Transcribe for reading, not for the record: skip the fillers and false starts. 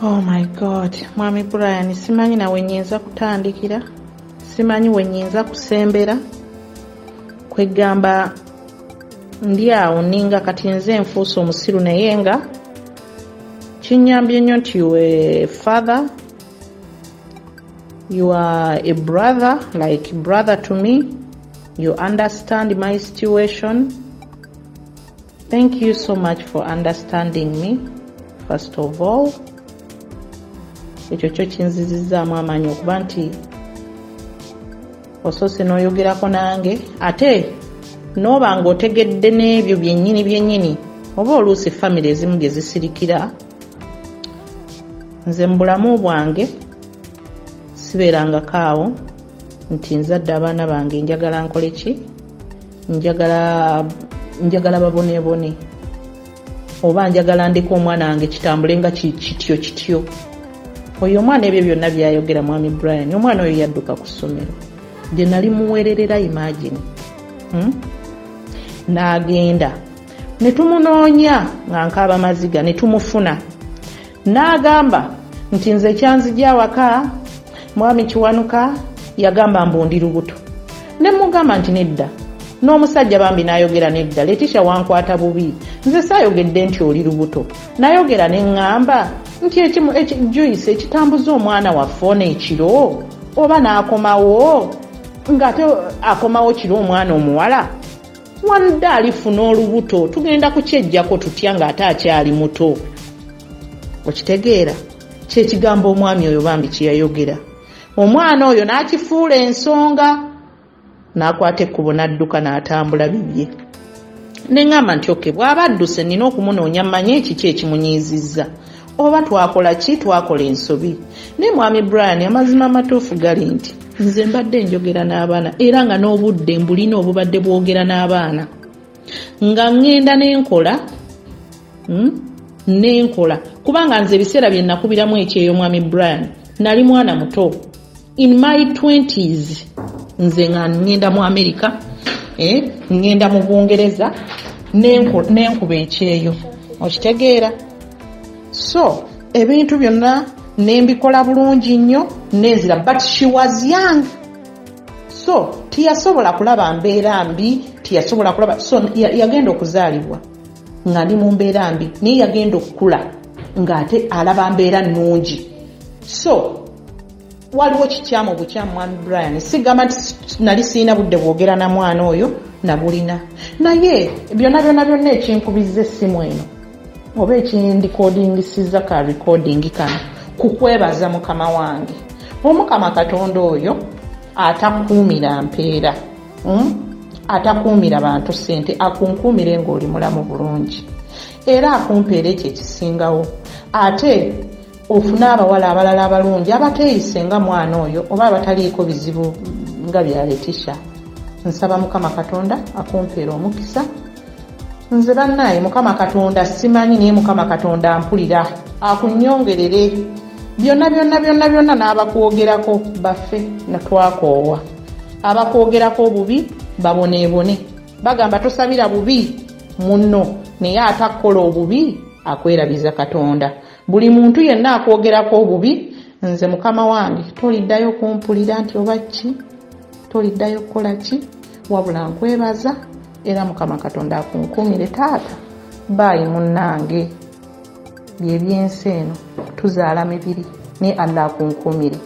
Oh my God, Mwami Brian, simanyi nawe nnyinza kutandikira, simanyi we nnyinza kusembera, kwegamba ndi awo ninga kati nze nfuusa omusiru naye nga kinnyambye nnyo nti you are a father, you are a brother, like brother to me, you understand my situation. Thank you so much for understanding me, first of all. Ekyo kyo kinzizizaamu amaanyi okuba nti osoose n'oyogerako nange ate n'oba ng'otegedde n'ebyo byennyini oba oluusi famire ezimu gye zisirikira. Nze mu bulamu bwange sibeerangako awo nti nzadde abaana bange njagala nkole ki, njagala baboneebone oba njagala ndeka omwana wange kitambule nga kityo. Oyo omwana ebyo byonna byayogera Mwami Brian, omwana oyo yadduka ku ssomero gye nali muweererera, imagine. N'agenda ne tumunoonya nga nkaaba maziga ne tumufuna, n'agamba nti nze kyanzija waka Mwami Kiwanuka yagamba mbundi lubuto. Ne mugamba nti nedda, n'omusajja bambi n'ayogera nedda, Letisha wankwata bubi, nze saayogedde nti oli lubuto, n'ayogera ne ŋŋamba nti Joyce ekitambuza omwana waffe ono ekiro oba n'akomawo ng'ate akomawo kiro omwana omuwala wadde alifuna olubuto tugenda kukyejjako tutya ng'ate akyali muto. Okitegeera kyekigambo omwami oyo bambi kyeyayogera. Omwana oyo n'akifuula ensonga n'akwata ekkubo n'adduka n'atambula bibye. Ne ŋŋamba nti oke bw'aba adduse nnina okumunoonya mmanye ekiki ekimunyiizizza oba twakola ki, twakola ensobi. Ne Mwami Brian amazima amatuufu gali nti nze mbadde njogera n'abaana era nga n'obudde mbulina obubadde bwogera n'abaana nga ŋŋenda n'enkola kubanga nze ebiseera bye nakubiramu ekyeyo Mwami Brian nali mwana muto, in my 20s nze nga ŋŋenda mu America, ŋŋenda mu Bungereza n'enkuba ekyeyo, okitegeera. So ebintu byonna nembikola bulungi nnyo nezira, but she was young, so tiyasobola kulaba mbeera mbi, tiyasobola kulaba, so yagenda okuzaalibwa nga ndi mu mbeera mbi naye yagenda okukula ng'ate alaba mbeera nnungi. So waliwo kikyamu bukyamu Mwami Brian, sigamba nti nali siina budde bwogera na mwana oyo nabulina, naye byonna ekinkubiza essimu eno oba ekindikoodingisiza ka recording kano kukwebaza Mukama wange. Omukama Katonda oyo atakuumira mpeera, atakuumira bantu ssente, akunkuumire ng'oli mulamu bulungi era akumpeera ekyo ekisingawo, ate ofune abawala abalala abalungi abateeyise nga mwana oyo oba abataliiko bizibu nga bya Letisha. Nsaba Mukama Katonda akumpeera omukisa. Nze bannaye Mukama Katonda simanyi naye Mukama Katonda ampulira akunnyongerere byonna n'abakwogerako baffe natwakoowa, abakwogerako obubi baboneebone, bagamba tosabira bubi munno naye atakola obubi akwerabiza Katonda. Buli muntu yenna akwogerako obubi nze Mukama wange toliddayo kumpulira nti oba ki, toliddayo kukola ki, wabula nkwebaza era Mukama Katonda akunkuumire. Taata baayi munnange byebyensi eno tuzaala mibiri naye Allah akunkuumire.